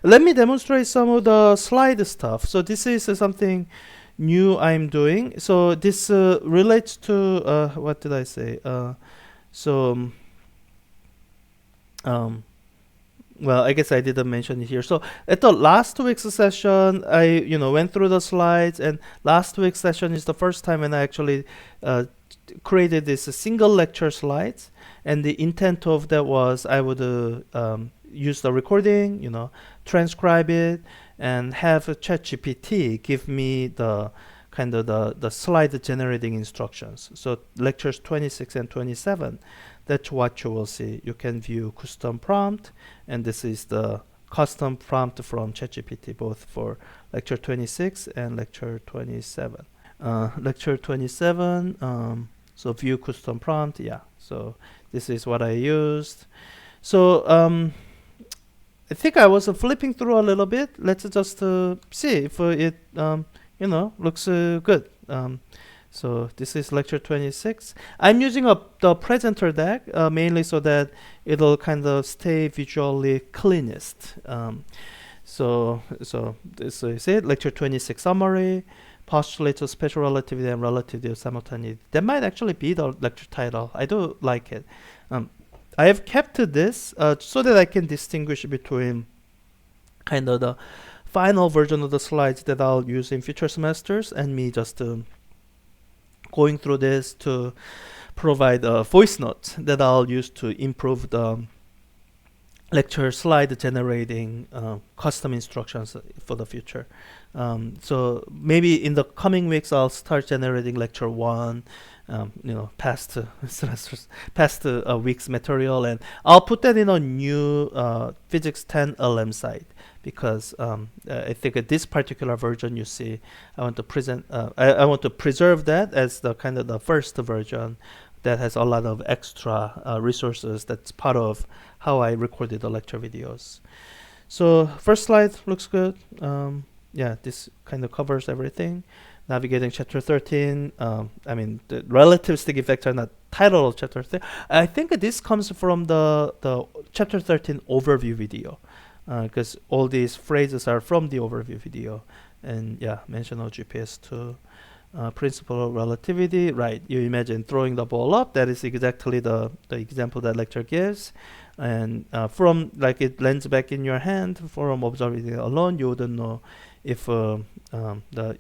let me demonstrate some of the slide stuff. So this is something new I'm doing. So this relates to what did I say? So um, well, I guess I didn't mention it here. So at the last week's session, I went through the slides, and last week's session is the first time when I actually uh, created this single lecture slides, and the intent of that was I would use the recording, transcribe it, and have ChatGPT give me the kind of the slide generating instructions. So lectures 26 and 27, that's what you will see. You can view custom prompt, and this is the custom prompt from ChatGPT, both for lecture 26 and lecture 27. Lecture 27, so view custom prompt, yeah. So this is what I used. So I think I was flipping through a little bit. Let's just see if it looks good. So this is lecture 26. I'm using the presenter deck mainly so that it'll kind of stay visually cleanest. So this is it. Lecture 26 summary, postulates of special relativity and relativity of simultaneity. That might actually be the lecture title. I do like it. I have kept this so that I can distinguish between kind of the final version of the slides that I'll use in future semesters and me just going through this to provide a voice note that I'll use to improve the lecture slide generating custom instructions for the future. So maybe in the coming weeks I'll start generating lecture 1, past past week's material, and I'll put that in a new Physics 10 LM site, because I think at this particular version you see, I want to present, I want to preserve that as the kind of the first version that has a lot of extra resources. That's part of how I recorded the lecture videos. So first slide looks good. Yeah, this kind of covers everything. Navigating chapter 13. I mean, the relativistic effects are not title of chapter 13. I think this comes from the chapter 13 overview video, because all these phrases are from the overview video. And yeah, mention of GPS to principle of relativity. Right, you imagine throwing the ball up. That is exactly the example that lecture gives. And from like it lands back in your hand, from observing it alone, you wouldn't know if the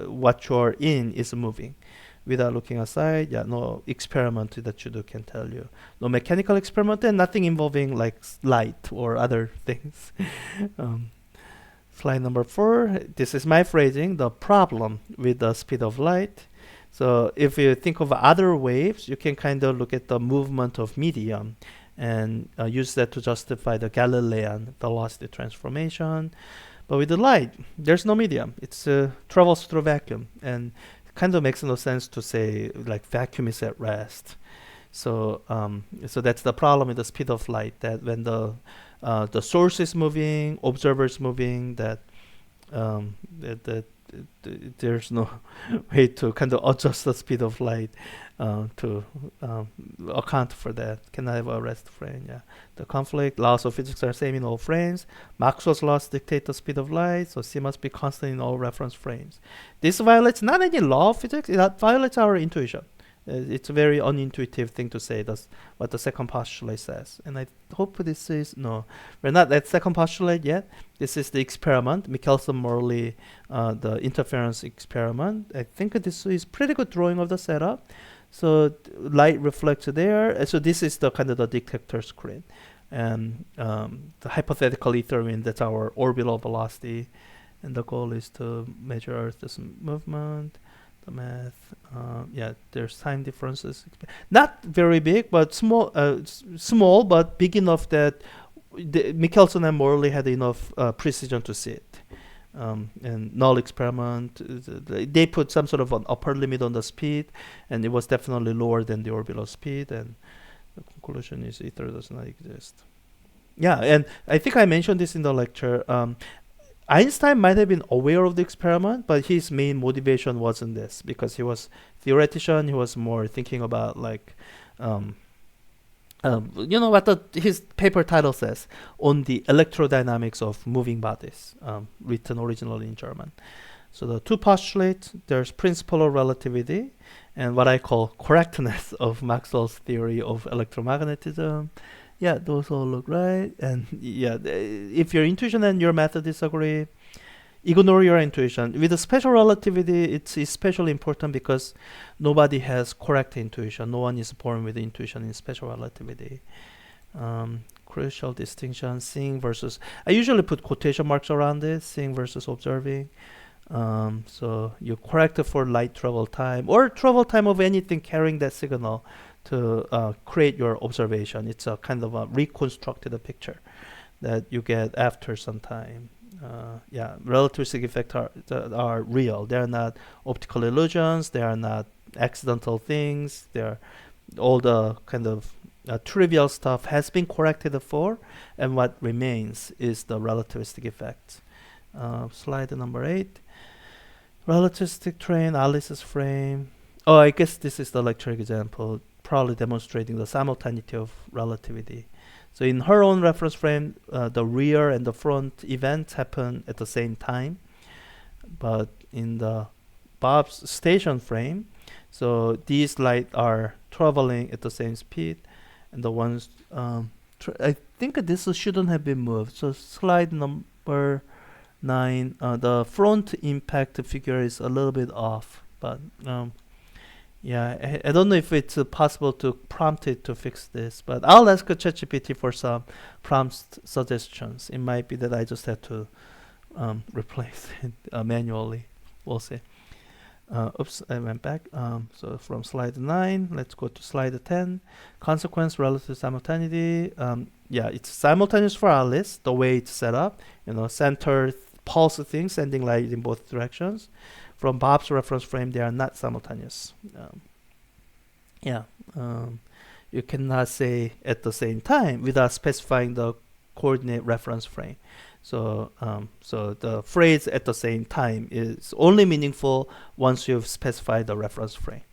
what you're in is moving without looking aside. Yeah, no experiment that you do can tell you. No mechanical experiment, and nothing involving like light or other things. Slide number 4. This is my phrasing, the problem with the speed of light. So if you think of other waves, you can kind of look at the movement of medium and use that to justify the Galilean velocity transformation. But with the light, there's no medium. It travels through vacuum, and it kind of makes no sense to say like vacuum is at rest. So so that's the problem with the speed of light, that when the source is moving, observer is moving, that there's no way to kind of adjust the speed of light to account for that. Cannot have a rest frame. Yeah, the conflict laws of physics are same in all frames. Maxwell's laws dictate the speed of light, so C must be constant in all reference frames. This violates not any law of physics; it violates our intuition. It's a very unintuitive thing to say. That's what the second postulate says. And I hope this is, no, we're not at second postulate yet. This is the experiment, Michelson-Morley, the interference experiment. I think this is pretty good drawing of the setup. So light reflects there. So this is the kind of the detector screen. And the hypothetical ether wind, that's our orbital velocity. And the goal is to measure Earth's movement. The math, yeah, there's time differences. Not very big, but small, small, but big enough that Michelson and Morley had enough precision to see it. And null experiment, they put some sort of an upper limit on the speed, and it was definitely lower than the orbital speed. And the conclusion is ether does not exist. Yeah, and I think I mentioned this in the lecture. Einstein might have been aware of the experiment, but his main motivation wasn't this, because he was theoretician. He was more thinking about like You know what his paper title says? On the electrodynamics of moving bodies, written originally in German. So the two postulates, there's principle of relativity and what I call correctness of Maxwell's theory of electromagnetism. Yeah, those all look right. And yeah, if your intuition and your method disagree, ignore your intuition. With the special relativity, it's especially important because nobody has correct intuition. No one is born with intuition in special relativity. Crucial distinction, seeing versus. I usually put quotation marks around it, seeing versus observing. So you correct it for light travel time or travel time of anything carrying that signal to create your observation. It's a kind of a reconstructed picture that you get after some time. Yeah, relativistic effects are real. They are not optical illusions. They are not accidental things. They are all the kind of trivial stuff has been corrected for, and what remains is the relativistic effect. Slide number 8. Relativistic train, Alice's frame. Oh, I guess this is the lecture example, probably demonstrating the simultaneity of relativity. So in her own reference frame, the rear and the front events happen at the same time. But in the Bob's station frame, so these lights are traveling at the same speed, and the ones I think this shouldn't have been moved. So slide number 9, the front impact figure is a little bit off, but yeah, I don't know if it's possible to prompt it to fix this, but I'll ask ChatGPT for some prompt suggestions. It might be that I just have to replace it manually. We'll see. Oops, I went back. So from slide 9, let's go to slide 10. Consequence, relative simultaneity. Yeah, it's simultaneous for Alice, the way it's set up. Center pulse thing, sending light in both directions. From Bob's reference frame, they are not simultaneous. You cannot say at the same time without specifying the coordinate reference frame. So the phrase at the same time is only meaningful once you've specified the reference frame.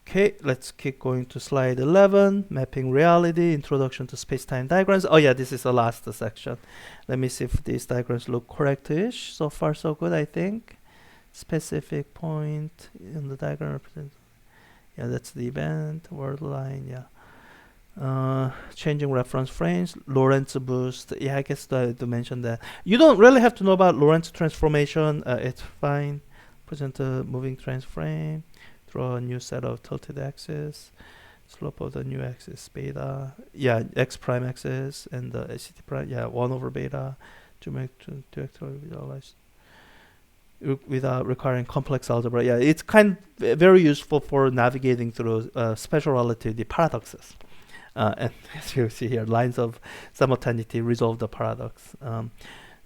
Okay, let's keep going to slide 11, mapping reality, introduction to space-time diagrams. Oh yeah, this is the last section. Let me see if these diagrams look correct-ish. So far so good, I think. Specific point in the diagram represents. Yeah, that's the event, word line, yeah. Changing reference frames, Lorentz boost. Yeah, I guess I to mention that. You don't really have to know about Lorentz transformation. It's fine. Present a moving trace frame. Draw a new set of tilted axis. Slope of the new axis, beta. Yeah, x prime axis and the ct prime. Yeah, 1 over beta. Geometric visualize without requiring complex algebra. Yeah, it's very useful for navigating through special relativity paradoxes. And as you see here, lines of simultaneity resolve the paradox.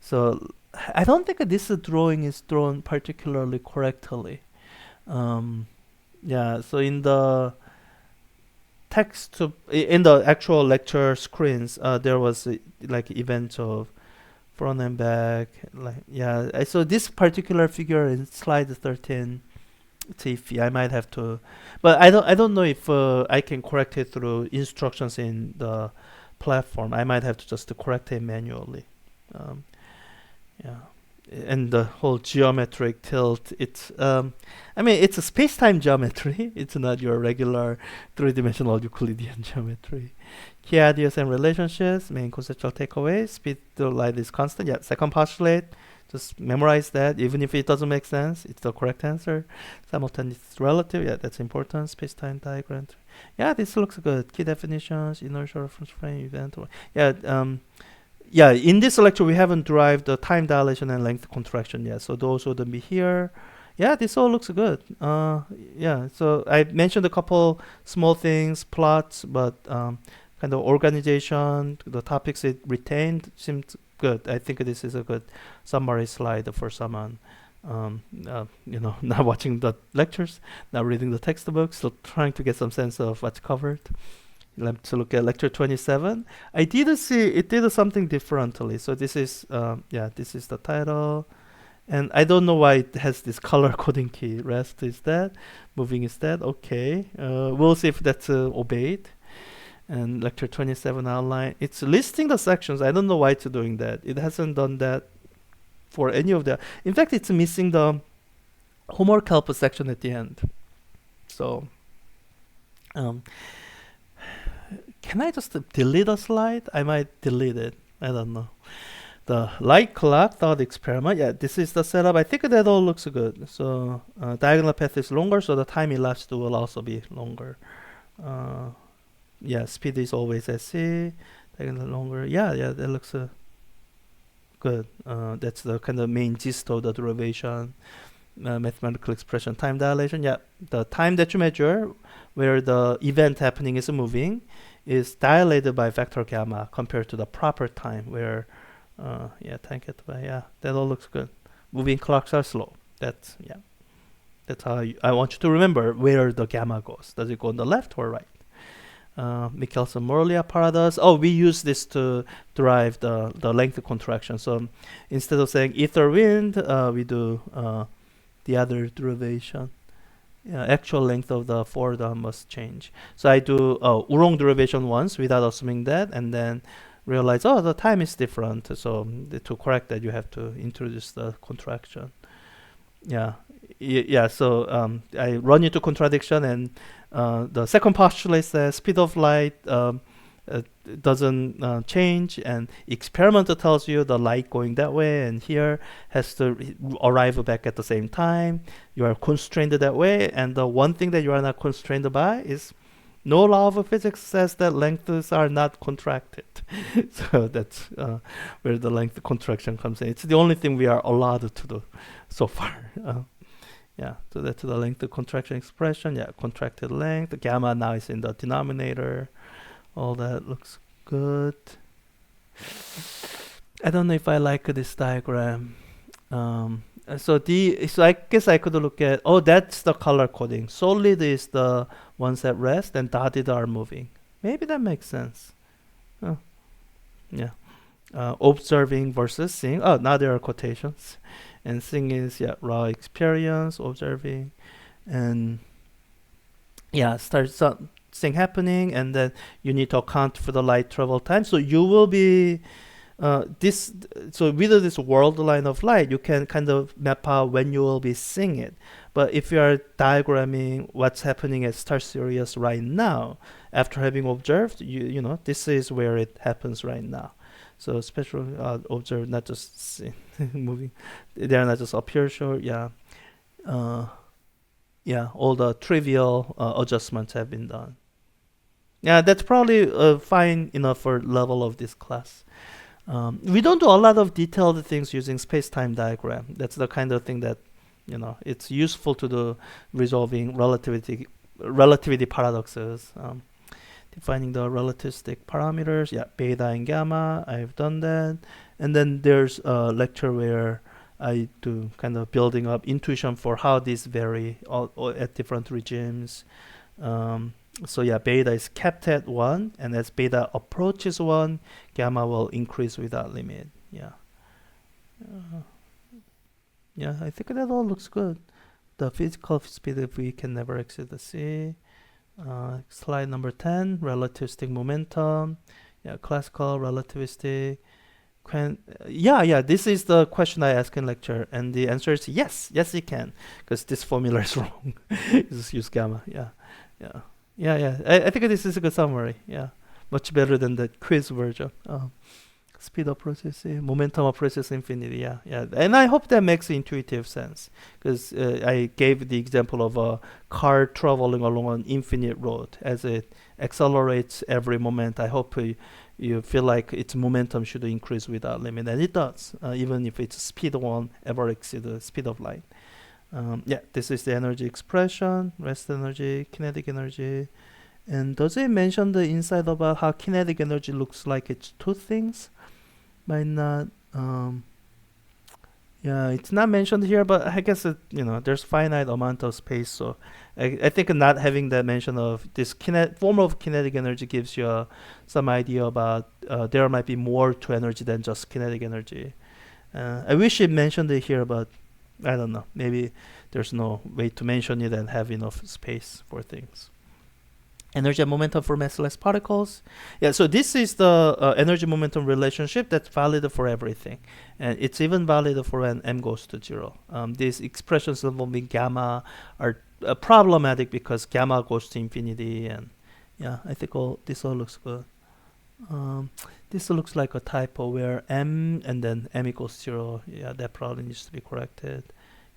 So I don't think this drawing is drawn particularly correctly. Yeah, so in the text, in the actual lecture screens, there was like events of front and back. So this particular figure in slide 13, it's iffy. I might have to, but I don't know if I can correct it through instructions in the platform. I might have to just correct it manually. Yeah, and the whole geometric tilt. It's it's a space-time geometry. It's not your regular three-dimensional Euclidean geometry. Key ideas and relationships. Main conceptual takeaways. Speed to light is constant. Yeah, second postulate. Just memorize that, even if it doesn't make sense. It's the correct answer. Simultaneous relative. Yeah, that's important. Space-time diagram. Yeah, this looks good. Key definitions. Inertial reference frame. Event. Yeah, in this lecture, we haven't derived the time dilation and length contraction yet. So those wouldn't be here. Yeah, this all looks good. Yeah, so I mentioned a couple small things, plots, but kind of organization, the topics it retained seemed good. I think this is a good summary slide for someone, not watching the lectures, not reading the textbooks, so trying to get some sense of what's covered. Let's look at lecture 27. I did see it did something differently. So this is this is the title, and I don't know why it has this color coding key. Rest is that, moving is that. Okay, we'll see if that's obeyed. And lecture 27 outline. It's listing the sections. I don't know why it's doing that. It hasn't done that for any of the. In fact, it's missing the homework help section at the end. So, um, can I just delete a slide? I might delete it. I don't know. The light clock thought experiment. Yeah, this is the setup. I think that all looks good. So diagonal path is longer, so the time elapsed will also be longer. Yeah, speed is always SC. Diagonal longer. Yeah, that looks good. That's the kind of main gist of the derivation. Mathematical expression, time dilation. Yeah, the time that you measure where the event happening is moving is dilated by vector gamma compared to the proper time where time get by. Yeah, that all looks good. Moving clocks are slow. That's how I want you to remember where the gamma goes. Does it go on the left or right? Michelson-Morley apparatus. Oh, we use this to derive the length contraction. So instead of saying ether wind, we do the other derivation. Actual length of the Fordham must change. So I do Oolong derivation once without assuming that, and then realize, oh, the time is different. So to correct that, you have to introduce the contraction. So I run into contradiction, and the second postulate says speed of light doesn't change, and experiment tells you the light going that way and here has to arrive back at the same time. You are constrained that way, and the one thing that you are not constrained by is no law of physics says that lengths are not contracted. So that's where the length contraction comes in. It's the only thing we are allowed to do so far. So that's the length contraction expression. Yeah, contracted length. Gamma now is in the denominator. All that looks good. I don't know if I like this diagram. So I guess I could look at, that's the color coding. Solid is the ones at rest, and dotted are moving. Maybe that makes sense. Observing versus seeing. Oh, now there are quotations. And seeing is raw experience, observing, and starts thing happening, and then you need to account for the light travel time. So you will be with this world line of light, you can kind of map out when you will be seeing it. But if you are diagramming what's happening at star Sirius right now, after having observed, you know this is where it happens right now. So spectral observe, not just see, moving. They are not just appear short. All the trivial adjustments have been done. Yeah, that's probably fine enough for level of this class. We don't do a lot of detailed things using space-time diagram. That's the kind of thing that it's useful to do resolving relativity paradoxes. Defining the relativistic parameters, beta and gamma, I've done that. And then there's a lecture where I do kind of building up intuition for how these vary at different regimes. Beta is kept at 1, and as beta approaches 1, gamma will increase without limit. I think that all looks good. The physical speed of V can never exceed the C. Slide number 10, relativistic momentum. Classical, relativistic. This is the question I asked in lecture, and the answer is yes, it can, because this formula is wrong. Just use gamma. I think this is a good summary. Much better than the quiz version. Speed approaches momentum approaches infinity. And I hope that makes intuitive sense, because I gave the example of a car traveling along an infinite road. As it accelerates every moment, I hope you feel like its momentum should increase without limit, and it does, even if its speed won't ever exceed the speed of light. This is the energy expression, rest energy, kinetic energy. And does it mention the insight about how kinetic energy looks like it's two things? Might not. It's not mentioned here, but I guess there's finite amount of space, so I think not having that mention of this form of kinetic energy gives you some idea about there might be more to energy than just kinetic energy. I wish it mentioned it here, but I don't know. Maybe there's no way to mention it and have enough space for things. Energy and momentum for massless particles. Yeah, so this is the energy momentum relationship that's valid for everything. And it's even valid for when m goes to 0. These expressions involving gamma are problematic because gamma goes to infinity. And yeah, I think this all looks good. This looks like a typo where m and then m equals 0. Yeah, that probably needs to be corrected.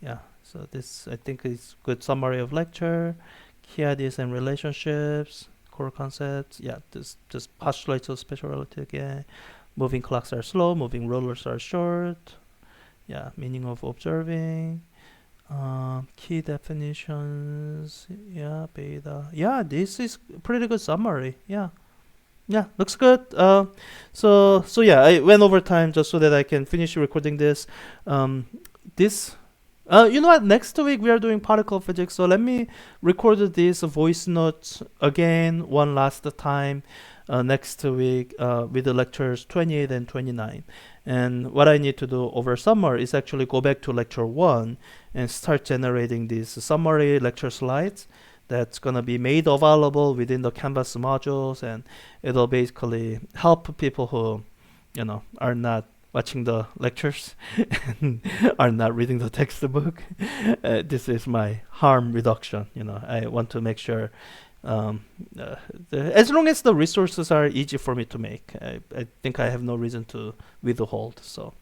Yeah, so this I think is good summary of lecture. Key ideas and relationships, core concepts. Yeah, this just postulates of special relativity again. Moving clocks are slow, moving rollers are short. Yeah, meaning of observing. Key definitions. Yeah, beta. Yeah, this is pretty good summary. Yeah. Yeah, looks good. So yeah, I went over time just so that I can finish recording this. This you know what? Next week we are doing particle physics, so let me record this voice notes again one last time next week with the lectures 28 and 29. And what I need to do over summer is actually go back to lecture 1 and start generating these summary lecture slides that's going to be made available within the Canvas modules, and it'll basically help people who, are not watching the lectures and are not reading the textbook. This is my harm reduction. I want to make sure as long as the resources are easy for me to make, I think I have no reason to withhold. So,